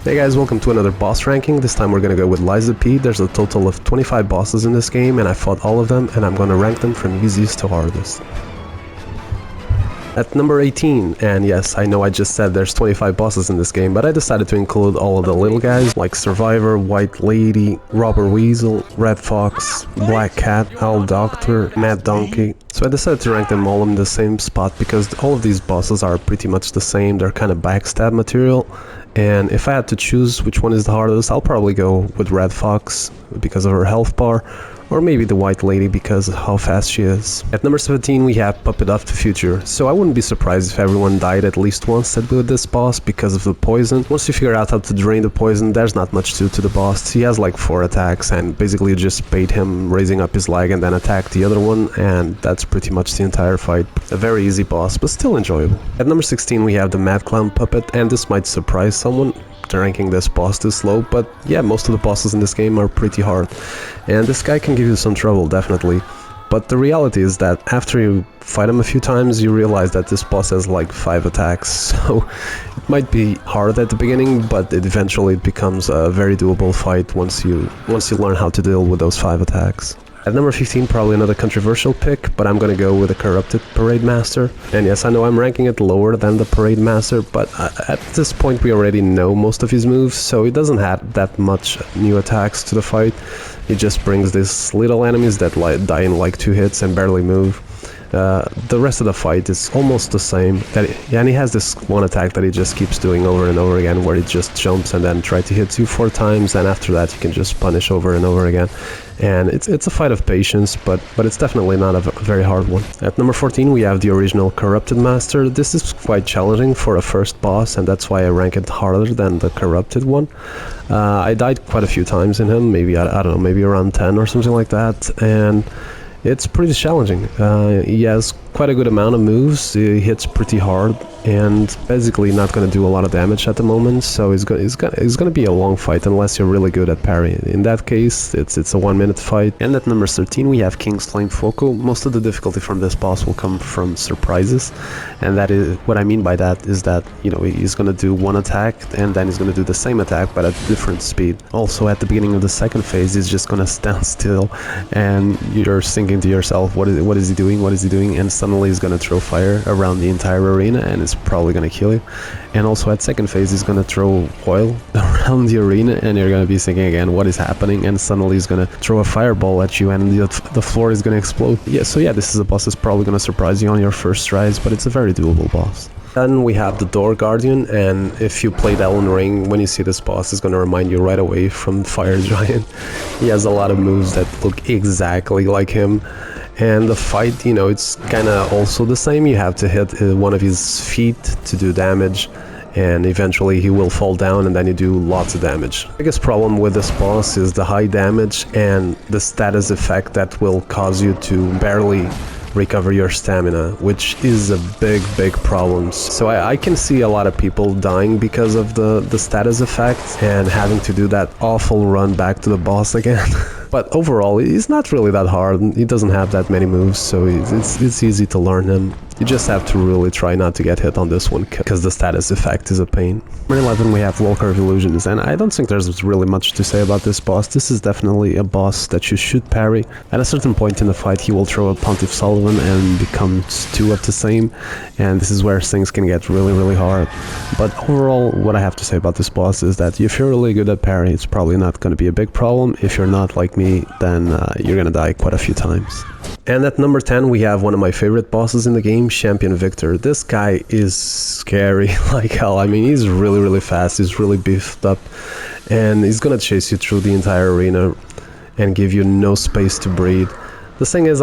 Hey guys, welcome to another boss ranking. This time we're gonna go with Liza P. There's a total of 25 bosses in this game and I fought all of them and I'm gonna rank them from easiest to hardest. At number 18, and yes, I know I just said there's 25 bosses in this game, but I decided to include all of the little guys like Survivor, White Lady, Robber Weasel, Red Fox, Black Cat, Owl Doctor, Mad Donkey. So I decided to rank them all in the same spot because all of these bosses are pretty much the same, they're kind of backstab material. And if I had to choose which one is the hardest, I'll probably go with Red Fox because of her health bar, or maybe the White Lady because of how fast she is. At number 17 we have Puppet of the Future. So I wouldn't be surprised if everyone died at least once with this boss because of the poison. Once you figure out how to drain the poison, there's not much to the boss. He has like 4 attacks and basically you just bait him raising up his leg and then attack the other one, and that's pretty much the entire fight. A very easy boss, but still enjoyable. At number 16 we have the Mad Clown Puppet, and this might surprise someone ranking this boss this low, but yeah, most of the bosses in this game are pretty hard and this guy can give you some trouble, definitely. But the reality is that after you fight him a few times you realize that this boss has like 5 attacks, so it might be hard at the beginning, but eventually it becomes a very doable fight once you learn how to deal with those 5 attacks. At number 15, probably another controversial pick, but I'm gonna go with a Corrupted Parade Master. And yes, I know I'm ranking it lower than the Parade Master, but at this point we already know most of his moves, so he doesn't have that much new attacks to the fight. He just brings these little enemies that die in like 2 hits and barely move. The rest of the fight is almost the same, and he has this one attack that he just keeps doing over and over again where he just jumps and then tries to hit you 4 times, and after that you can just punish over and over again. And it's a fight of patience, but it's definitely not a very hard one. At number 14 we have the original Corrupted Master. This is quite challenging for a first boss, and that's why I rank it harder than the Corrupted one. I died quite a few times in him, maybe, I don't know, maybe around 10 or something like that, and it's pretty challenging. He has quite a good amount of moves, he hits pretty hard, and basically not going to do a lot of damage at the moment, so it's going to be a long fight unless you're really good at parrying. In that case, it's a 1-minute fight. And at number 13 we have King's Flame Foco. Most of the difficulty from this boss will come from surprises, and that is what I mean by that is that, you know, he's going to do one attack and then he's going to do the same attack but at different speed. Also at the beginning of the second phase he's just going to stand still and you're thinking to yourself, what is he doing, and suddenly he's going to throw fire around the entire arena and it's probably going to kill you. And also at second phase he's going to throw oil around the arena and you're going to be thinking again, what is happening, and suddenly he's going to throw a fireball at you and the floor is going to explode. Yeah, so yeah, this is a boss that's probably going to surprise you on your first tries, but it's a very doable boss. Then we have the Door Guardian, and if you played Elden Ring, when you see this boss, it's going to remind you right away from Fire Giant. He has a lot of moves that look exactly like him, and the fight, you know, it's kind of also the same. You have to hit one of his feet to do damage, and eventually he will fall down and then you do lots of damage. The biggest problem with this boss is the high damage and the status effect that will cause you to barely recover your stamina, which is a big problem. So I can see a lot of people dying because of the status effect and having to do that awful run back to the boss again. But overall, he's not really that hard. He doesn't have that many moves, so it's easy to learn him. You just have to really try not to get hit on this one because the status effect is a pain. Number 11 we have Walker of Illusions, and I don't think there's really much to say about this boss. This is definitely a boss that you should parry. At a certain point in the fight he will throw a Pontiff Sullivan and becomes 2 of the same, and this is where things can get really hard. But overall, what I have to say about this boss is that if you're really good at parry, it's probably not going to be a big problem. If you're not like me, then you're going to die quite a few times. And at number 10 we have one of my favorite bosses in the game, Champion Victor. This guy is scary like hell. I mean, he's really fast, he's really beefed up, and he's gonna chase you through the entire arena and give you no space to breathe. The thing is,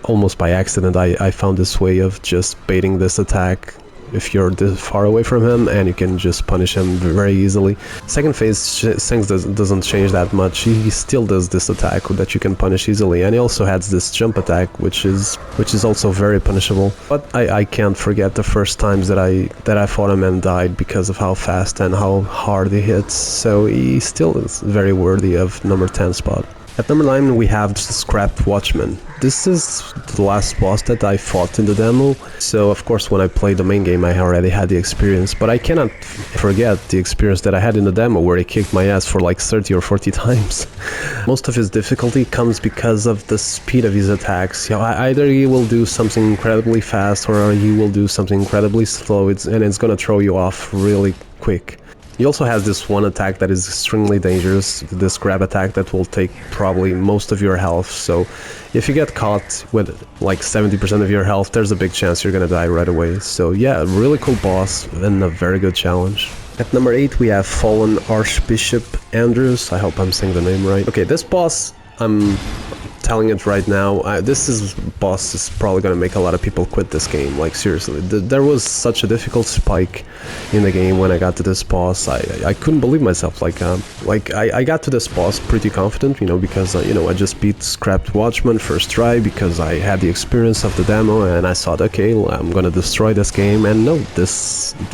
almost by accident, I found this way of just baiting this attack if you're this far away from him, and you can just punish him very easily. Second phase, things doesn't change that much. He still does this attack that you can punish easily, and he also has this jump attack, which is also very punishable. But I can't forget the first times that I fought him and died because of how fast and how hard he hits. So he still is very worthy of number 10 spot. At number 9 we have the Scrapped Watchman. This is the last boss that I fought in the demo, so of course when I played the main game I already had the experience, but I cannot forget the experience that I had in the demo where he kicked my ass for like 30 or 40 times. Most of his difficulty comes because of the speed of his attacks. You know, either he will do something incredibly fast or he will do something incredibly slow, and it's gonna throw you off really quick. He also has this one attack that is extremely dangerous, this grab attack that will take probably most of your health, so if you get caught with like 70% of your health, there's a big chance you're gonna die right away. So yeah, really cool boss and a very good challenge. At number 8 we have Fallen Archbishop Andrews, I hope I'm saying the name right. Okay, this boss, I'm telling it right now, this boss is probably gonna make a lot of people quit this game, like seriously. There was such a difficult spike in the game when I got to this boss. I couldn't believe myself, like I got to this boss pretty confident, you know, because you know, I just beat Scrapped Watchman first try because I had the experience of the demo and I thought, okay, I'm gonna destroy this game, and no, it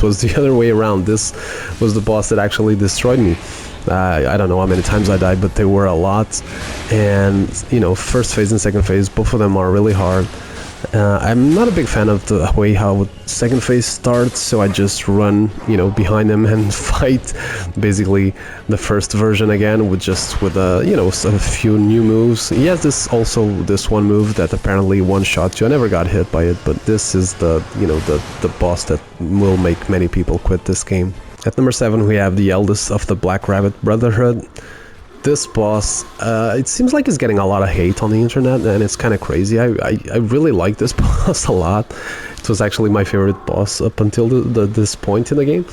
was the other way around. This was the boss that actually destroyed me. I don't know how many times I died, but they were a lot, and you know, first phase and second phase, both of them are really hard. I'm not a big fan of the way how second phase starts, so I just run, you know, behind him and fight basically the first version again with you know, a few new moves. He has this one move that apparently one-shot you. I never got hit by it, but this is the, you know, the boss that will make many people quit this game. At number 7 we have the eldest of the Black Rabbit Brotherhood. This boss, it seems like he's getting a lot of hate on the internet, and it's kind of crazy. I really like this boss a lot. It was actually my favorite boss up until this point in the game.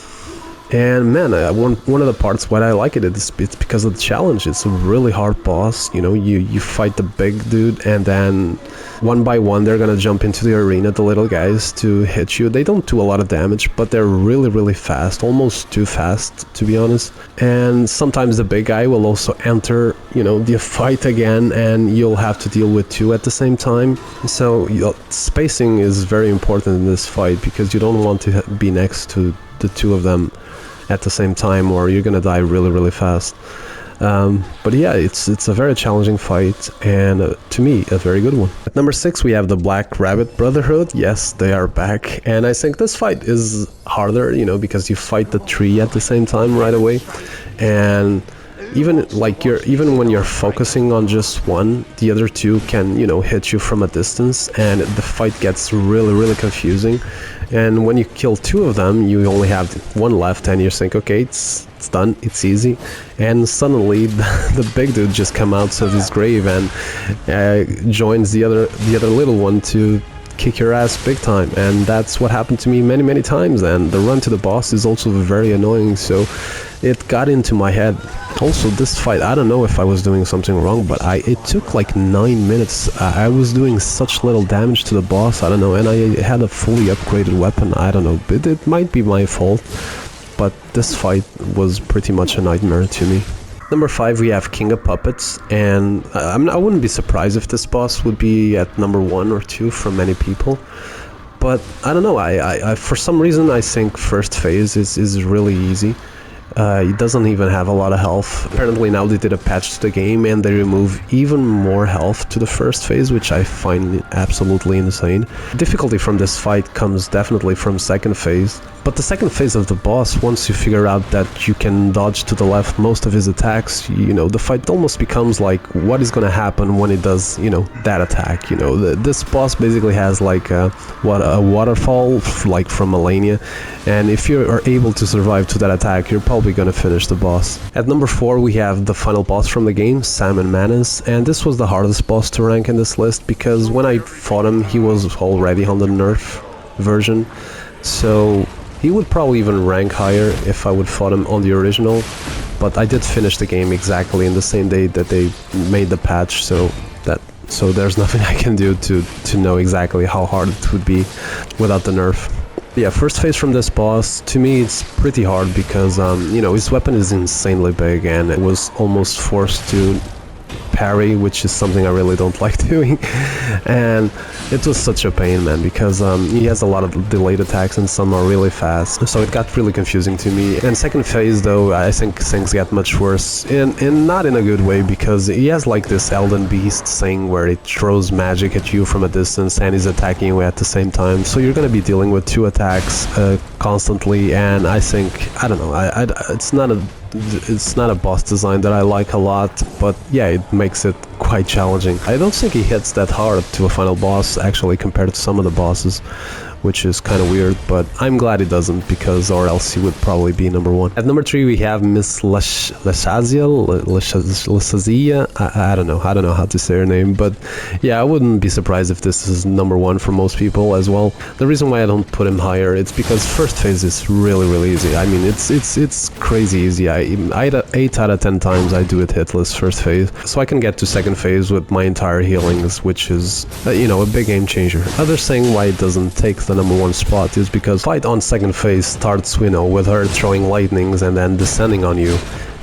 And man, one of the parts why I like it's because of the challenge. It's a really hard boss. You know, you fight the big dude, and then one by one they're gonna jump into the arena, the little guys, to hit you. They don't do a lot of damage, but they're really fast, almost too fast to be honest. And sometimes the big guy will also enter, you know, the fight again, and you'll have to deal with two at the same time. So spacing is very important in this fight because you don't want to be next to the two of them at the same time, or you're gonna die really fast. But yeah, it's a very challenging fight, and to me, a very good one. At number 6 we have the Black Rabbit Brotherhood. Yes, they are back, and I think this fight is harder, you know, because you fight the three at the same time right away, and even when you're focusing on just one, the other two can, you know, hit you from a distance, and the fight gets really confusing. And when you kill two of them, you only have one left, and you think, okay, it's done, it's easy. And suddenly, the big dude just comes out of his grave and joins the other little one to kick your ass big time. And that's what happened to me many times. And the run to the boss is also very annoying, so it got into my head. Also, this fight, I don't know if I was doing something wrong, but it took like 9 minutes. I was doing such little damage to the boss, I don't know, and I had a fully upgraded weapon. I don't know, it might be my fault, but this fight was pretty much a nightmare to me. Number 5 we have King of Puppets, and I wouldn't be surprised if this boss would be at number 1 or 2 for many people. But I don't know, I for some reason I think first phase is really easy. It doesn't even have a lot of health. Apparently now they did a patch to the game and they remove even more health to the first phase, which I find absolutely insane. Difficulty from this fight comes definitely from second phase. But the second phase of the boss, once you figure out that you can dodge to the left most of his attacks, you know, the fight almost becomes like, what is gonna happen when it does, you know, that attack, you know. This boss basically has like a waterfall, like from Melania, and if you are able to survive to that attack, you're probably gonna finish the boss. At number 4 we have the final boss from the game, Salmon Manus, and this was the hardest boss to rank in this list because when I fought him, he was already on the nerf version, so he would probably even rank higher if I would fought him on the original, but I did finish the game exactly in the same day that they made the patch, so there's nothing I can do to know exactly how hard it would be without the nerf. Yeah, first phase from this boss, to me it's pretty hard because, you know, his weapon is insanely big and it was almost forced to parry, which is something I really don't like doing. And it was such a pain, man, because he has a lot of delayed attacks and some are really fast, so it got really confusing to me. And second phase, though, I think things get much worse, and not in a good way, because he has like this Elden Beast thing where it throws magic at you from a distance and is attacking you at the same time, so you're gonna be dealing with two attacks constantly. And I think, I don't know, it's not a boss design that I like a lot, but yeah, it makes it quite challenging. I don't think he hits that hard to a final boss, actually, compared to some of the bosses, which is kind of weird, but I'm glad he doesn't, because or else he would probably be number one. At number 3 we have Miss Lashazia. I don't know how to say her name, but yeah, I wouldn't be surprised if this is number one for most people as well. The reason why I don't put him higher, it's because first phase is really easy. I mean, it's crazy easy. 8 out of 10 times I do it hitless first phase, so I can get to second phase with my entire healings, which is you know, a big game changer. Others saying why it doesn't take the number one spot is because fight on second phase starts, you know, with her throwing lightnings and then descending on you.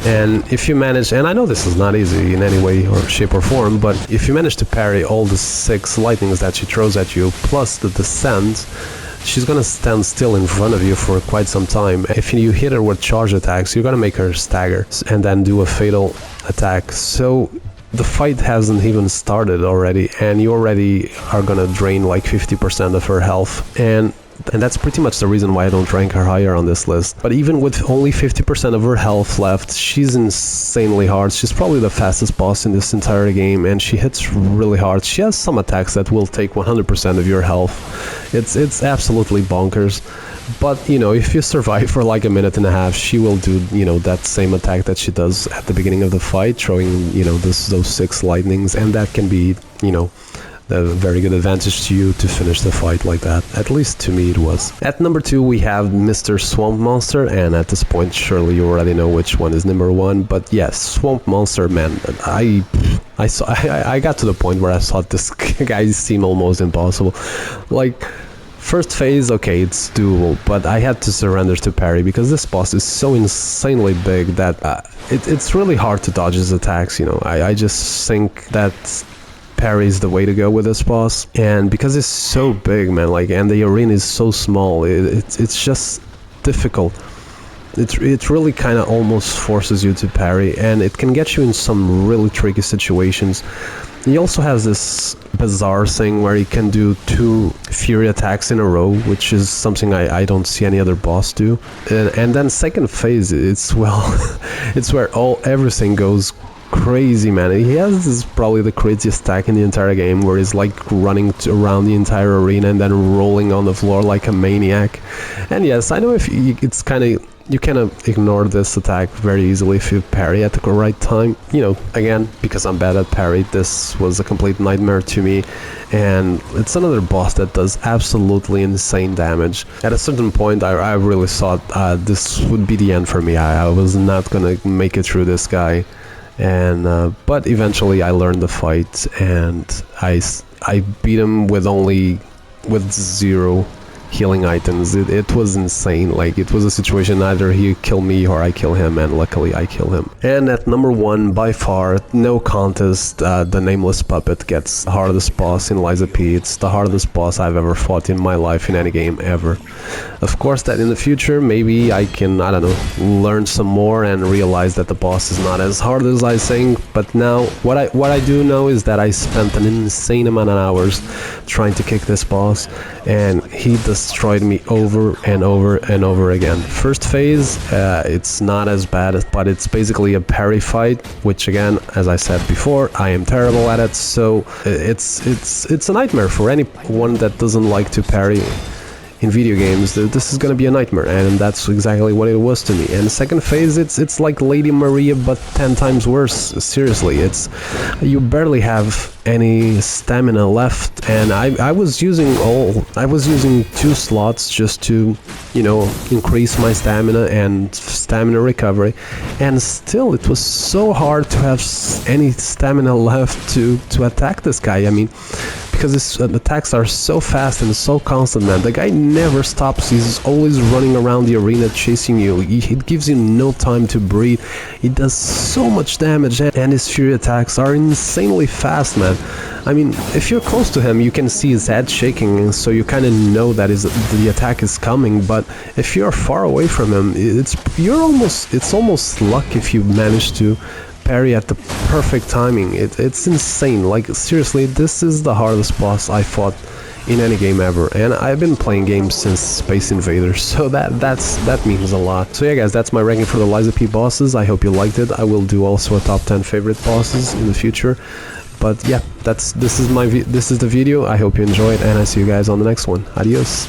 And if you manage, and I know this is not easy in any way or shape or form, but if you manage to parry all the 6 lightnings that she throws at you, plus the descent, she's gonna stand still in front of you for quite some time. If you hit her with charge attacks, you're gonna make her stagger and then do a fatal attack. So the fight hasn't even started already, and you already are gonna drain like 50% of her health, and that's pretty much the reason why I don't rank her higher on this list. But even with only 50% of her health left, she's insanely hard. She's probably the fastest boss in this entire game, and she hits really hard. She has some attacks that will take 100% of your health. It's absolutely bonkers. But, you know, if you survive for like a minute and a half, she will do, you know, that same attack that she does at the beginning of the fight, throwing, you know, those 6 lightnings, and that can be, you know, a very good advantage to you to finish the fight like that. At least to me it was. At number 2 we have Mr. Swamp Monster, and at this point surely you already know which one is number 1, but yes, Swamp Monster, man, I got to the point where I thought this guy seemed almost impossible. Like, first phase, okay, it's doable, but I had to surrender to parry because this boss is so insanely big that it's really hard to dodge his attacks, you know. I just think that parry is the way to go with this boss, and because it's so big, man, like, and the arena is so small, it's just difficult. It really kind of almost forces you to parry, and it can get you in some really tricky situations. He also has this bizarre thing where he can do 2 fury attacks in a row, which is something I don't see any other boss do. And then second phase, it's, well, it's where everything goes crazy, man. He has this probably the craziest attack in the entire game, where he's like running around the entire arena and then rolling on the floor like a maniac. And yes, I know if it's kind of, you can ignore this attack very easily if you parry at the right time. You know, again, because I'm bad at parry, this was a complete nightmare to me, and it's another boss that does absolutely insane damage. At a certain point, I really thought this would be the end for me. I was not gonna make it through this guy, and but eventually I learned the fight, and I beat him with 0 healing items. It was insane. Like, it was a situation either he kill me or I kill him, and luckily I kill him. And at number 1, by far, no contest, the Nameless Puppet gets the hardest boss in Liza P. It's the hardest boss I've ever fought in my life in any game ever. Of course, that in the future maybe I can, I don't know, learn some more and realize that the boss is not as hard as I think. But now what I do know is that I spent an insane amount of hours trying to kick this boss, and he destroyed me over and over and over again. First phase, it's not as bad, but it's basically a parry fight, which again, as I said before, I am terrible at it, so it's a nightmare for anyone that doesn't like to parry in video games. This is gonna be a nightmare, and that's exactly what it was to me. And the second phase, it's like Lady Maria but 10 times worse. Seriously, you barely have any stamina left, and I was using 2 slots just to, you know, increase my stamina and stamina recovery, and still it was so hard to have any stamina left to attack this guy. I mean, because his attacks are so fast and so constant, man. The guy never stops. He's always running around the arena chasing you. He gives you no time to breathe. He does so much damage, and his fury attacks are insanely fast, man. I mean, if you're close to him, you can see his head shaking, so you kind of know that the attack is coming. But if you're far away from him, it's almost luck if you manage to parry at the perfect timing. It's insane. Like, seriously, this is the hardest boss I fought in any game ever, and I've been playing games since Space Invaders, so that means a lot. So yeah guys, that's my ranking for the Liza P bosses. I hope you liked it. I will do also a top 10 favorite bosses in the future. But yeah, this is the video. I hope you enjoyed, and I see you guys on the next one. Adios.